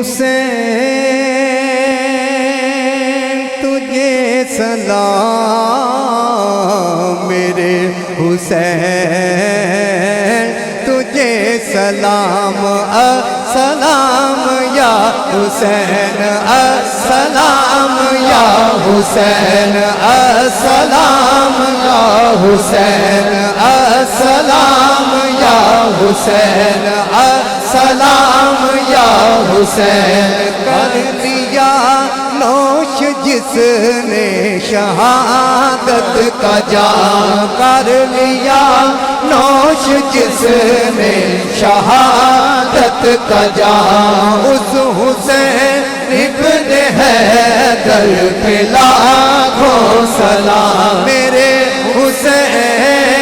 حسین تجھے سلام، میرے حسین تجھے سلام، السلام یا حسین، السلام یا حسین، السلام یا حسین، السلام یا حسین، السلام یا حسین۔ کر لیا نوش جس نے شہادت کا جام، کر لیا نوش جس نے شہادت کا جام، اس حسین ابن حیدر پہ لاکھوں سلام، میرے حسین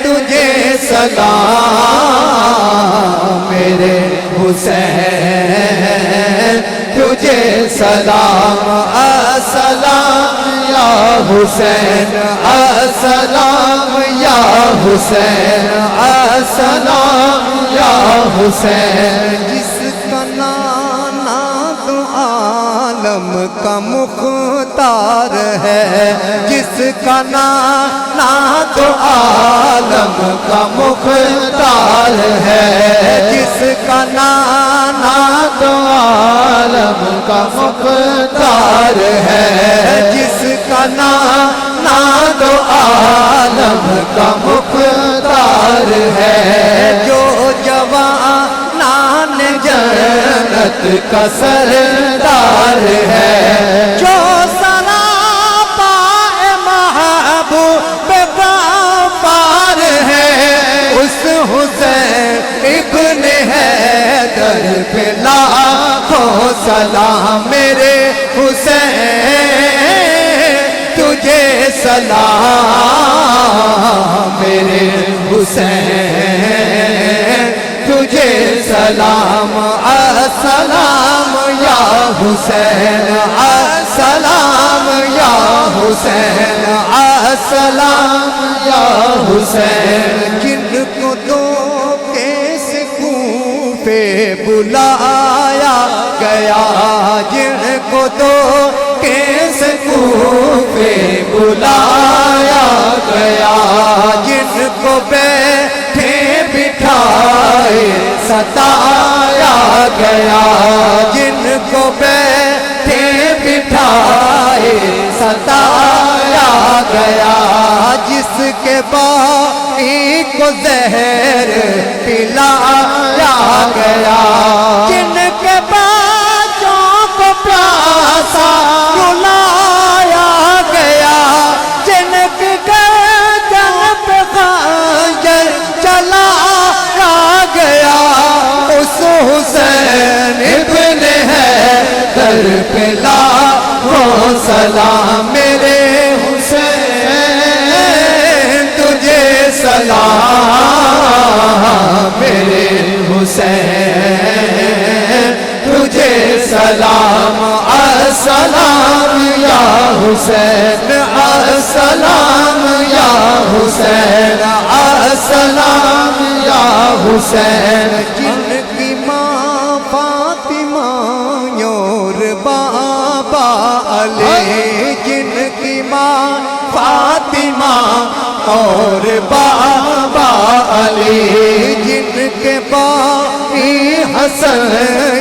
تجھے سلام، میرے حسین تجھے سلام، السلام یا حسین، السلام یا حسین، السلام یا حسین۔ جس کا نام عالم کا مختار ہے، جس کا نام عالم کا مختار ہے، جس کا نام عالم کا مختار ہے، جس کا نام عالم کا مختار ہے، جو جوانان جنت کا سردار ہے، جو سراپا محبوب غفار ہے، اس حسین ابن حیدر پہ لاکھوں سلام، میرے حسین تجھے سلام، میرے حسین تجھے سلام، السلام یا حسین، السلام یا حسین، السلام یا حسین۔ جن کو دو کیس کوفے بلایا گیا، جن کو دو کیس کوفے بلایا گیا، جن کو بیٹھے بٹھائے ستایا گیا، جن کو بیٹھے بٹھائے ستایا گیا، جس کے باقی کو زہر پلایا گیا، جن کے بچوں کو پیاسا رلایا گیا، جن کے گردن پہ خنجر چلایا گیا، اس حسین ابن حیدر پہ لاکھوں سلام، میرے حسین تجھے سلام، میرے حسین تجھے سلام، السلام یا حسین، السلام یا حسین، السلام یا حسین۔ جن کی ماں فاطمہ اور بابا علی، جن کی ماں فاطمہ اور بابا علی، جن کے باقی حسن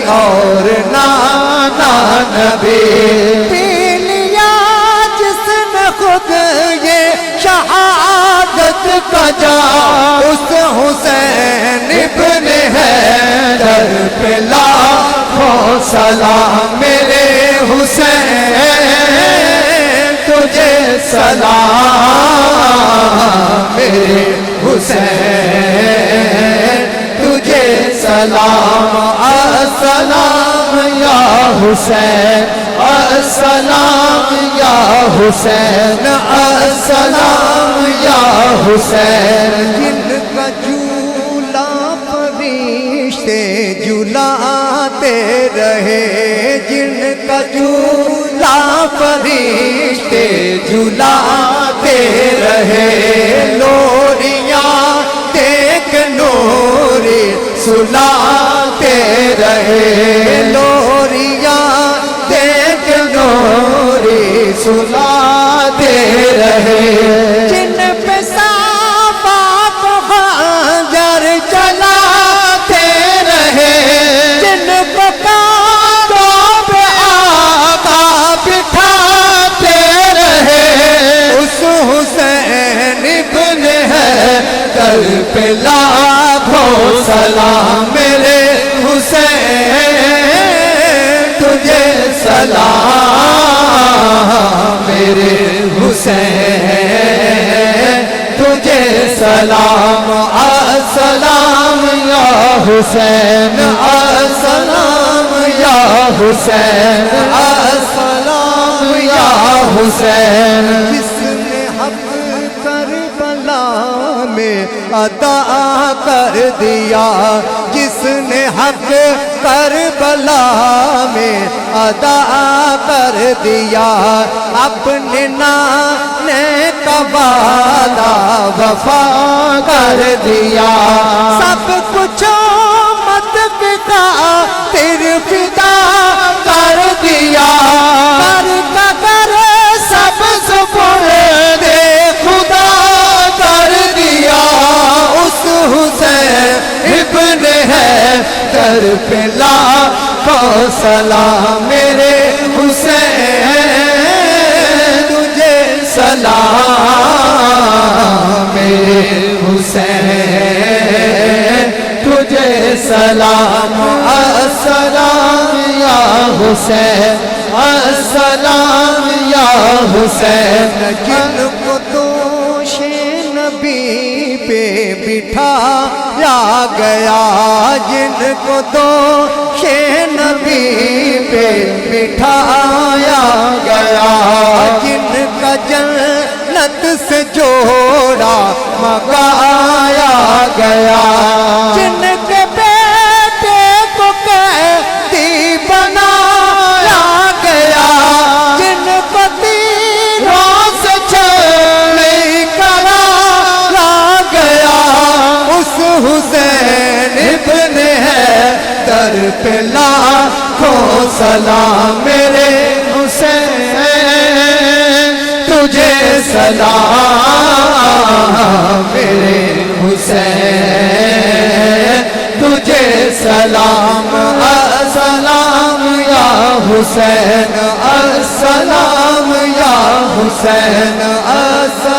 اور نانا نبی، پی لیا جس نے خود یہ شہادت کا جام، اس حسین ابن حیدر پہ لاکھوں سلام، میرے حسین تجھے سلام، میرے حسین تجھے سلام، السلام یا حسین، السلام یا حسین، السلام یا حسین۔ جن کا جھولا فرشتے جھلاتے رہے، جن کا جھولا فرشتے جھلاتے رہے، لوریاں دیکھ نوری سلاتے رہے، سلاتے رہے جن پہ صحابہ کو خنجر چلاتے رہے جن کو کانٹوں پہ آقا بٹھاتے رہے اس حسین ابن ہے کربلا کو سلام میرے حسین تجھے سلام میرے حسین تجھے سلام السلام یا حسین السلام یا حسین السلام یا حسین جس نے حق کربلا میں ادا کر دیا جس نے حق کربلا میں ادا کر دیا اپنے نانے کا وعدہ وفا کر دیا سب کچھ مت پتا تیرے فدا کر دیا کر سب سپرد خدا کر دیا اس حسین ابن ہے کربلا کو سلام میرے حسین تجھے سلام میرے حسین تجھے سلام السلام یا حسین السلام یا حسین جن کو دوش نبی پہ بٹھایا گیا جن کو دوش نبی پہ بٹھایا گیا جن کا جنت سے جوڑا منگایا گیا جن کے بیٹے کو قیدی بنایا گیا جن کو تیروں سے چھڑی کرایا گیا اس حسین ابن ہے کربلا کو سلام میرے حسین تجھے سلام میرے حسین تجھے سلام السلام یا حسین السلام یا حسین السلام